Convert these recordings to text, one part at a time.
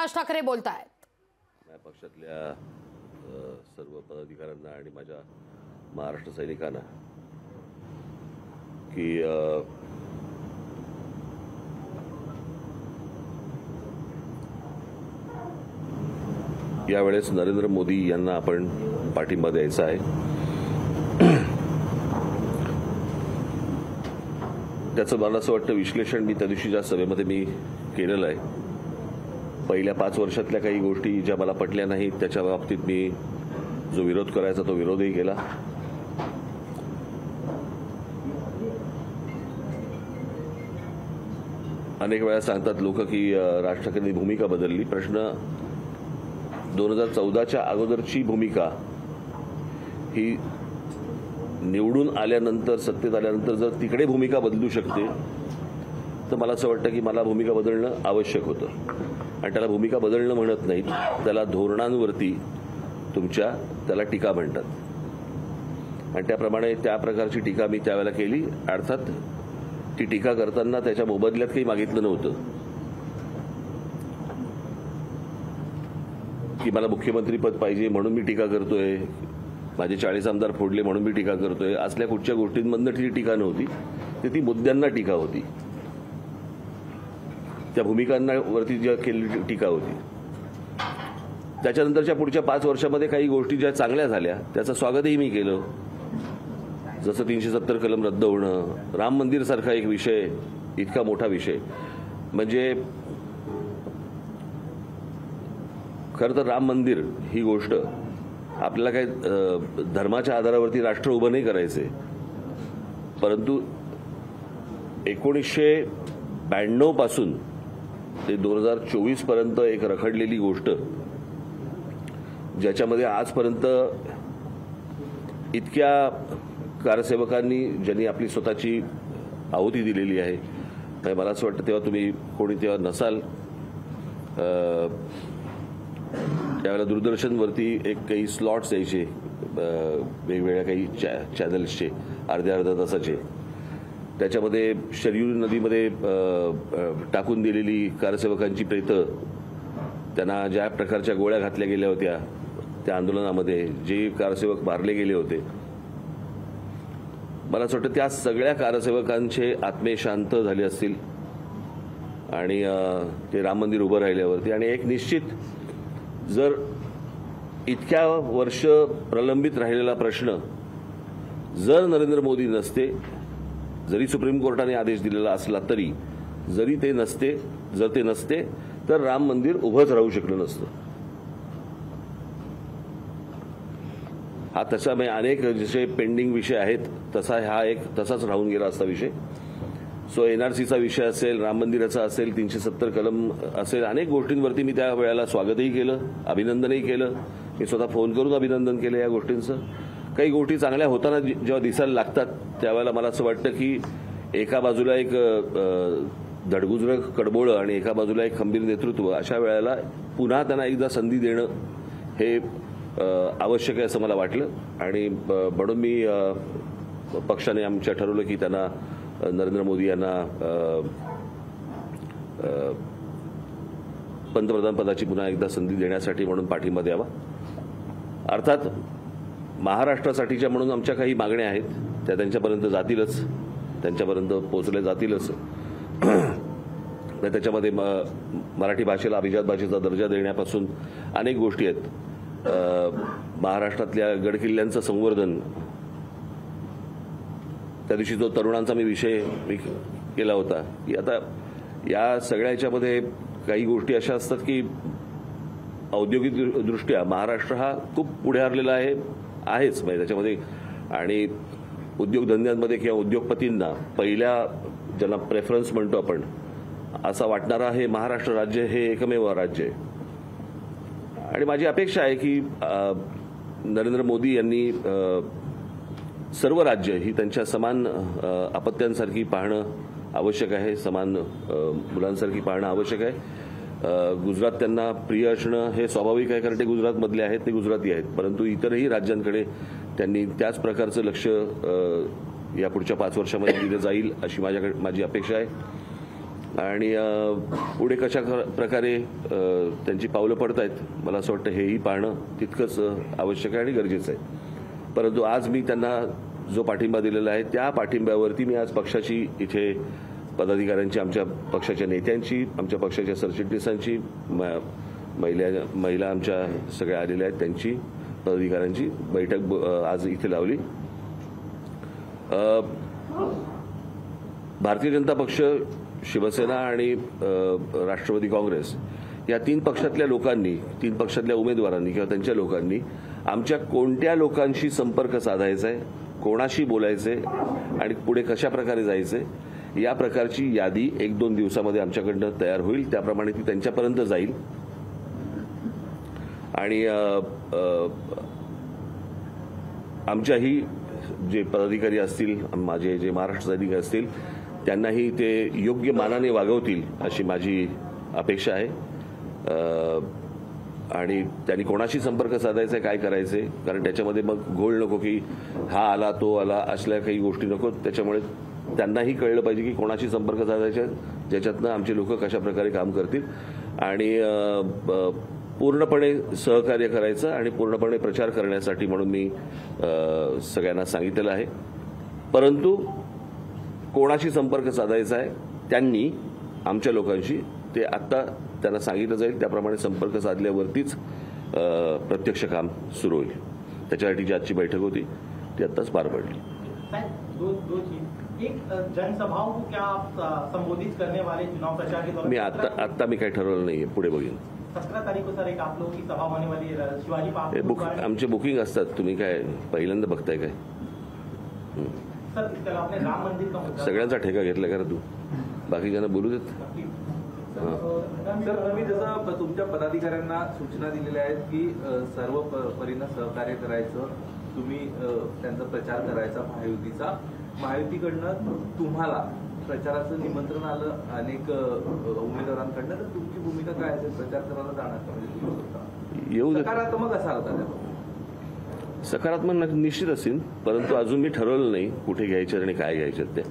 राज ठाकरे बोलतायत। पक्षातल्या सर्व पदाधिकाऱ्यांना आणि माझ्या महाराष्ट्र सैनिकांना की यावेळेस नरेंद्र मोदी यांना आपण पाठिंबा द्यायचा आहे। त्याचं मला असं वाटतं विश्लेषण मी त्या दिवशीच्या सभेमध्ये मी केलेलं आहे। पहिल्या 5 वर्षातल्या काही गोष्टी ज्या मला पटल्या नाहीत त्याच्या बाबतीत मी जो विरोध करायचा तो विरोधही केला। अनेक वेळा सांगतात लोक की राज ठाकरेंनी भूमिका बदलली। प्रश्न 2014च्या अगोदरची भूमिका ही निवडून आल्यानंतर सत्तेत आल्यानंतर जर तिकडे भूमिका बदलू शकते तर मला असं वाटतं की मला भूमिका बदलणं आवश्यक होतं आणि त्याला भूमिका बदलणं म्हणत नाहीत, त्याला धोरणांवरती त्याला टीका म्हणतात आणि त्याप्रमाणे त्या प्रकारची टीका मी त्यावेळेला केली। अर्थात ती टीका करताना त्याच्या मोबदल्यात काही मागितलं नव्हतं की मला मुख्यमंत्रीपद पाहिजे म्हणून मी टीका करतोय, माझे 40 आमदार फोडले म्हणून मी टीका करतोय, असल्या कुठच्या गोष्टींमधनं ती टीका नव्हती, ती मुद्द्यांना टीका होती, त्या भूमिकांवरती ज्या केलेली टीका होती। त्याच्यानंतरच्या पुढच्या 5 वर्षामध्ये काही गोष्टी ज्या चांगल्या झाल्या त्याचं स्वागतही मी केलं, जसं 370 कलम रद्द होणं, राम मंदिर सारखा एक विषय, इतका मोठा विषय, म्हणजे खरं तर राम मंदिर ही गोष्ट आपल्याला काही धर्माच्या आधारावरती राष्ट्र उभं नाही करायचे, परंतु 1992 पासून ते 2024 पर्यंत एक रखडलेली गोष्ट ज्याच्यामध्ये आजपर्यंत इतक्या कारसेवकांनी ज्यांनी आपली स्वतःची आहुती दिलेली आहे। मला असं वाटतं तेव्हा तुम्ही कोणी तेव्हा नसाल, त्यावेळेला दूरदर्शनवरती एक काही स्लॉट्स यायचे वेगवेगळ्या काही चॅनल्सचे अर्ध्या तासाचे, त्याच्यामध्ये शरयू नदीमध्ये टाकून दिलेली कारसेवकांची प्रेतं, त्यांना ज्या प्रकारच्या गोळ्या घातल्या गेल्या होत्या त्या आंदोलनामध्ये, जे कारसेवक मारले गेले होते, मला असं वाटतं त्या सगळ्या कारसेवकांचे आत्मे शांत झाले असतील आणि ते राम मंदिर उभं राहिल्यावरती। आणि एक निश्चित जर इतक्या वर्ष प्रलंबित राहिलेला प्रश्न जर नरेंद्र मोदी नसते, जरी सुप्रीम कोर्टाने आदेश दिलेला असला तरी, जर ते नसते तर राम मंदिर उभंच राहू शकलं नसतं। हा तसा अनेक जसे पेंडिंग विषय आहेत तसा हा एक तसाच राहून गेला असता विषय। सो एनआरसीचा विषय असेल, राम मंदिराचा असेल, 370 कलम असेल, अनेक गोष्टींवरती मी त्या वेळेला स्वागतही केलं, अभिनंदनही केलं, मी स्वतः फोन करून अभिनंदन केलं या गोष्टींचं। काही गोष्टी चांगल्या होताना जेव्हा दिसायला लागतात त्यावेळेला मला असं वाटतं की एका बाजूला एक धडगुजरं कडबोळं आणि एका बाजूला एक खंबीर नेतृत्व, अशा वेळेला पुन्हा त्यांना एकदा संधी देणं हे आवश्यक आहे असं मला वाटलं आणि म्हणून मी पक्षाने आमच्या ठरवलं की त्यांना नरेंद्र मोदी यांना पंतप्रधान पदाची पुन्हा एकदा संधी देण्यासाठी म्हणून पाठिंबा द्यावा। अर्थात महाराष्ट्रासाठीच्या म्हणून आमच्या काही मागण्या आहेत त्या त्यांच्यापर्यंत जातीलच, त्यांच्यापर्यंत पोहोचल्या जातीलच। त्याच्यामध्ये मराठी भाषेला अभिजात भाषेचा दर्जा देण्यापासून अनेक गोष्टी आहेत, महाराष्ट्रातल्या गडकिल्ल्यांचं संवर्धन, त्या दिवशी जो तरुणांचा मी विषय केला होता की आता या सगळ्या याच्यामध्ये काही गोष्टी अशा असतात की औद्योगिकदृष्ट्या महाराष्ट्र हा खूप पुढे हरलेला आहेच त्याच्यामध्ये, आणि उद्योगधंद्यांमध्ये किंवा उद्योगपतींना पहिल्या ज्यांना प्रेफरन्स म्हणतो आपण असा वाटणारा हे महाराष्ट्र राज्य हे एकमेव राज्य आहे। आणि माझी अपेक्षा आहे की नरेंद्र मोदी यांनी सर्व राज्य ही त्यांच्या समान अपत्यांसारखी पाहणं आवश्यक आहे, समान मुलांसारखी पाहणं आवश्यक आहे। गुजरात त्यांना प्रिय असणं हे स्वाभाविक आहे, कारण ते गुजरातमधले आहेत, ते गुजराती आहेत, परंतु इतरही राज्यांकडे त्यांनी त्याच प्रकारचं लक्ष या पुढच्या 5 वर्षामध्ये दिलं जाईल अशी माझी अपेक्षा आहे। आणि पुढे कशा प्रकारे त्यांची पावलं पडत आहेत मला असं वाटतं हेही पाहणं तितकंच आवश्यक आहे आणि गरजेचं आहे. परंतु आज मी त्यांना जो पाठिंबा दिलेला आहे त्या पाठिंब्यावरती मी आज पक्षाची इथे पदाधिकाऱ्यांची, आमच्या पक्षाच्या नेत्यांची, आमच्या पक्षाच्या सरचिटणीसांची, महिला आमच्या सगळ्या आलेल्या आहेत त्यांची, पदाधिकाऱ्यांची बैठक आज इथे लावली. भारतीय जनता पक्ष, शिवसेना आणि राष्ट्रवादी काँग्रेस या तीन पक्षातल्या लोकांनी, तीन पक्षातल्या उमेदवारांनी किंवा त्यांच्या लोकांनी आमच्या कोणत्या लोकांशी संपर्क साधायचा आहे, कोणाशी बोलायचे आणि पुढे कशा प्रकारे जायचे या प्रकारची यादी 1-2 दिवसामध्ये आमच्याकडनं तयार होईल. त्याप्रमाणे ती त्यांच्यापर्यंत जाईल आणि आमच्याही जे पदाधिकारी असतील, माझे जे महाराष्ट्र अधिकारी असतील त्यांनाही ते योग्य मानाने वागवतील अशी माझी अपेक्षा आहे. आणि त्यांनी कोणाशी संपर्क साधायचा, काय करायचे, कारण त्याच्यामध्ये मग घोळ नको की हा आला तो आला असल्या काही गोष्टी नको. त्याच्यामुळे त्यांनाही कळलं पाहिजे की कोणाशी संपर्क साधायचा ज्याच्यातनं आमचे लोक कशा प्रकारे काम करतील आणि पूर्णपणे सहकार्य करायचं आणि पूर्णपणे प्रचार करण्यासाठी म्हणून मी सगळ्यांना सांगितलेलं आहे. परंतु कोणाशी संपर्क साधायचा आहे त्यांनी आमच्या लोकांशी ते आत्ता त्यांना सांगितलं जाईल त्याप्रमाणे संपर्क साधल्यावरतीच प्रत्यक्ष काम सुरू होईल. त्याच्यासाठी जी आजची बैठक होती ती आत्ताच पार पडली. एक जनसभाओं को क्या आप संबोधित करने वाले चुनाव प्रचार के दौरान? मी आत्ता मी काही ठरवलं नाहीये, पुढे बघीन. 17 तारीख को सर एक आप लोगों की सभा होने वाली है शिवाजी पार्क. आमचे बुकिंग असतात, तुम्ही काय पहिल्यांदा बघताय काय? सर इसके अलावा आपने राम मंदिर का मुद्दा सगळ्यांचा ठेका घेतला का तू? बाकीच्यांना बोलू देत. सर तुम्ही जसं तुमच्या पदाधिकाऱ्यांना सूचना दिलेल्या आहेत की सर्व परीनं सहकार्य करायचं, तुम्ही त्यांचा प्रचार करायचा महायुतीचा. महायुतीकडनं तुम्हाला प्रचाराचं निमंत्रण आलं अनेक उमेदवारांकडनं, तर तुमची भूमिका काय असेल? प्रचार करायला जाणार का? म्हणजे येऊ दे. सकारात्मक असाल का? सकारात्मक निश्चित असेल, परंतु अजून मी ठरवलं नाही कुठे घ्यायचे आणि काय घ्यायचे ते.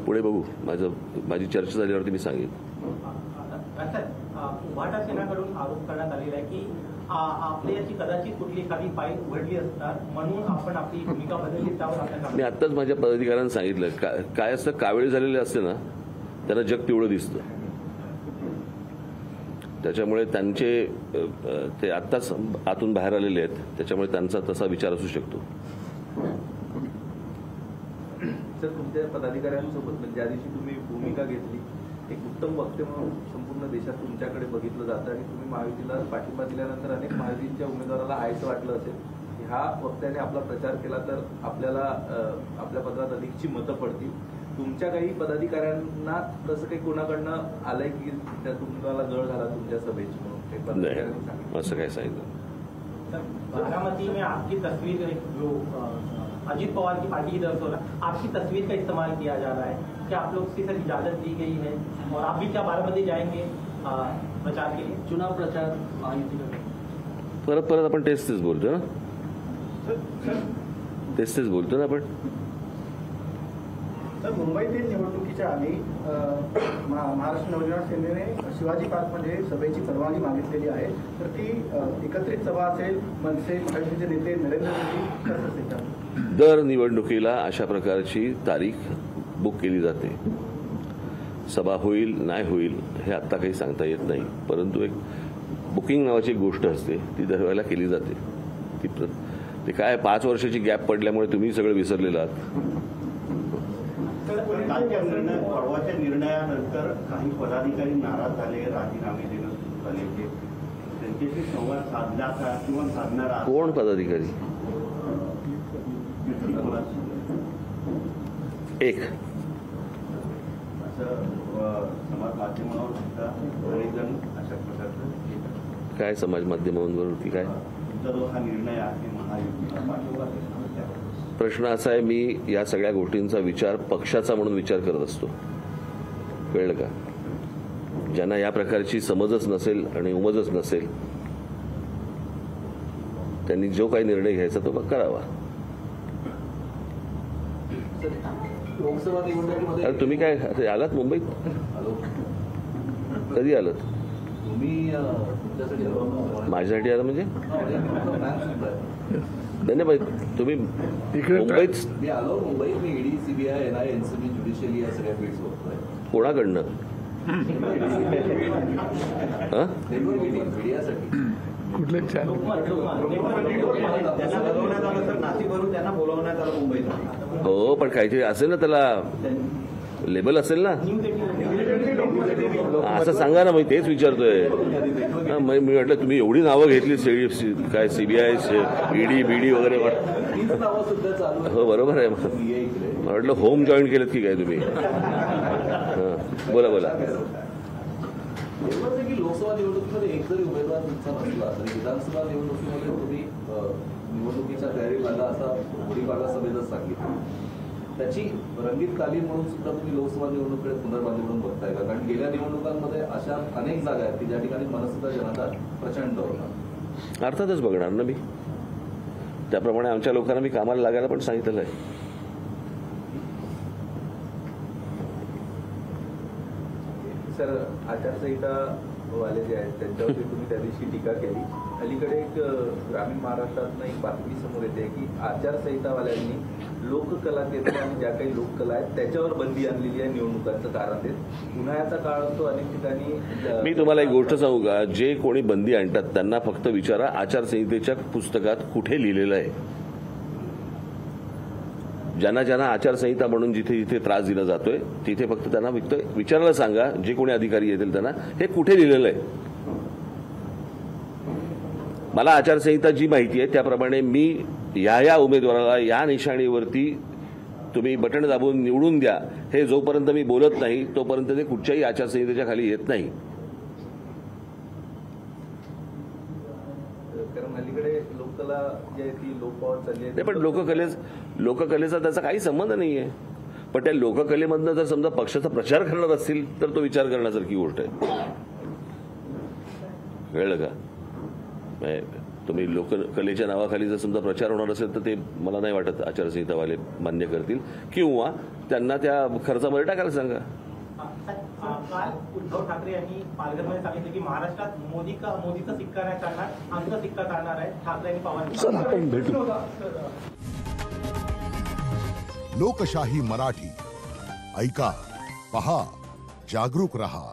पुढे बघू, माझी चर्चा झाल्यावरती मी सांगेन. वाटा सेनाकडून आरोप करण्यात आलेला आहे की आपली याची कदाचित कुठली एखादी फाईल उघडली असतात म्हणून आपण आपली भूमिका बदलली. त्यावर मी आत्ताच माझ्या पदाधिकाऱ्यांना सांगितलं काय असतं, कावेळ झालेले असते ना त्यांना जग पिवळं दिसतं. त्याच्यामुळे त्यांचे ते आत्ताच आतून बाहेर आलेले आहेत, त्याच्यामुळे त्यांचा तसा विचार असू शकतो. सर तुमच्या पदाधिकाऱ्यांसोबत ज्या दिवशी तुम्ही भूमिका घेतली, एक उत्तम वक्ते म्हणून संपूर्ण देशात तुमच्याकडे बघितलं जातं आणि तुम्ही महायुतीला पाठिंबा दिल्यानंतर अनेक महायुतीच्या उमेदवाराला आयचं वाटलं असेल की ह्या वक्त्याने आपला प्रचार केला तर आपल्याला आपल्या पत्रात अधिकची मतं पडतील. तुमच्या काही पदाधिकाऱ्यांना तसं काही कोणाकडनं आलंय की त्या तुम्हाला जळ झाला तुमच्या सभेची म्हणून? असं काय सांगितलं? बारामती में आपकी तस्वीर जो अजीत पवार की पार्टी की तरफ से आपकी तस्वीर का इस्तेमाल किया जा रहा है, क्या आप लोग की सर इजाजत दी गई है और आप भी क्या बारामती जाएंगे प्रचार के लिए? चुनाव प्रचार परत आपण तेच बोलतो ना, तेच बोलतो ना आपण. तर मुंबईतील निवडणुकीच्या आधी महाराष्ट्र नवनिर्माण सेनेने शिवाजी पार्कमध्ये सभेची परवानगी मागितलेली आहे. तर ती एकत्रित सभा असेल, मनसे महायुतीचे नेते नरेंद्र मोदी कसं असेल? दर निवडणुकीला अशा प्रकारची तारीख बुक केली जाते. सभा होईल नाही होईल हे आत्ता काही सांगता येत नाही, परंतु एक बुकिंग नावाची एक गोष्ट असते ती दरवेळेला केली जाते. ती काय 5 वर्षाची गॅप पडल्यामुळे तुम्ही सगळं विसरलेलं आहात. परवाच्या निर्णयानंतर काही पदाधिकारी नाराज झाले, राजीनामे देणं सुरू झाले, त्यांच्याशी संवाद साधला का किंवा साधणारा कोण पदाधिकारी? एक असं समाज माध्यमावर सुद्धा बरेच जण अशा प्रकारचं. काय समाज माध्यमांवरती काय तुमचा जो हा निर्णय आहे महायुतीला पाठिंबा प्रश्न असा आहे, मी या सगळ्या गोष्टींचा विचार पक्षाचा म्हणून विचार करत असतो. कळलं का? ज्यांना या प्रकारची समजच नसेल आणि उमजच नसेल त्यांनी जो काही निर्णय घ्यायचा तो करावा. लोकसभा निवडणुकीमध्ये अरे तुम्ही काय आता आलात मुंबईत? आलो. कधी आलात? तुम्ही तुमच्यासाठी आलो. माझ्यासाठी आला म्हणजे? प्लॅन सुद्धा आहे. नाही तुम्ही मुंबईत मी आलो मुंबईत. मी ईडी, सीबीआय, एनआय, एनसीबी, ज्युडिशियली या सगळ्या फील्ड्स बघतोय. कोणाकडनं? हा? मीडियासाठी. कुठले नाशिकवरून त्यांना बोलवण्यात आलं मुंबईत. हो पण काहीतरी असेल ना, त्याला लेबल असेल ना. असं सांगा ना, मी तेच विचारतोय. मी म्हटलं तुम्ही एवढी नावं घेतली काय सीबीआय, ईडी बीडी वगैरे. हो बरोबर आहे. मला वाटलं होम जॉईन केलं की काय तुम्ही. बोला बोला. एवढंच आहे की लोकसभा निवडणुकीमध्ये एक जरी उमेदवार तुमचा नसला तरी विधानसभा निवडणुकीमध्ये तुम्ही निवडणुकीच्या तयारीला असा गुढीपाडवा सभेतच सांगितलं. त्याची रंगीत तालीम म्हणून सुद्धा तुम्ही लोकसभा निवडणुकीकडे पुनर्बांधी म्हणून बघताय का? कारण गेल्या निवडणुकांमध्ये अशा अनेक जागा आहेत की ज्या ठिकाणी मनसेचा जनाधार प्रचंड होता. अर्थातच बघणार ना मी. त्याप्रमाणे आमच्या लोकांना मी कामाला लागायला पण सांगितलेलं आहे. सर, आचारसंहिता वाले जे आहेत त्यांच्यावरती तुम्ही त्या दिवशी टीका केली. अलीकडे एक ग्रामीण महाराष्ट्रातनं एक बातमी समोर येते की आचारसंहितावाल्यांनी लोककला केंद्र आणि ज्या काही लोककला आहेत त्याच्यावर बंदी आणलेली आहे निवडणुकांचं कारण देत. उन्हाळ्याचा काळ असतो, अनेक ठिकाणी. मी तुम्हाला एक गोष्ट सांगू का? जे कोणी बंदी आणतात त्यांना फक्त विचारा आचारसंहितेच्या पुस्तकात कुठे लिहिलेलं आहे. ज्यांना ज्यांना आचारसंहिता म्हणून जिथे जिथे त्रास दिला जातोय तिथे फक्त त्यांना विचारायला सांगा, जे कोणी अधिकारी येतील त्यांना, हे कुठे लिहिलेलं आहे. मला आचारसंहिता जी माहिती आहे त्याप्रमाणे मी या उमेदवाराला या निशाणीवरती तुम्ही बटण दाबून निवडून द्या हे जोपर्यंत मी बोलत नाही तोपर्यंत ते कुठच्याही आचारसंहितेच्या खाली येत नाही. कारण अलीकडे लोककला जी आहे ती लोप पावत चालली आहे. पण लोककलेचा त्याचा काही संबंध नाहीये. पण त्या लोककलेमधनं जर समजा पक्षाचा प्रचार करणार असतील तर तो विचार करण्यासारखी गोष्ट आहे. कळलं का? तुम्ही लोककलेच्या नावाखाली जर समजा प्रचार होणार असेल तर ते मला नाही वाटत आचारसंहितावाले मान्य करतील, किंवा त्यांना त्या खर्चामध्ये टाकायला सांगा. काल उद्धव ठाकरे यांनी पालघरमध्ये सांगितलं की महाराष्ट्रात मोदीचा सिक्का नाही काढणार, आमचा सिक्का काढणार आहे. ठाकरे आणि पवार. आपण भेटू. लोकशाही मराठी ऐका, पहा, जागरूक रहा.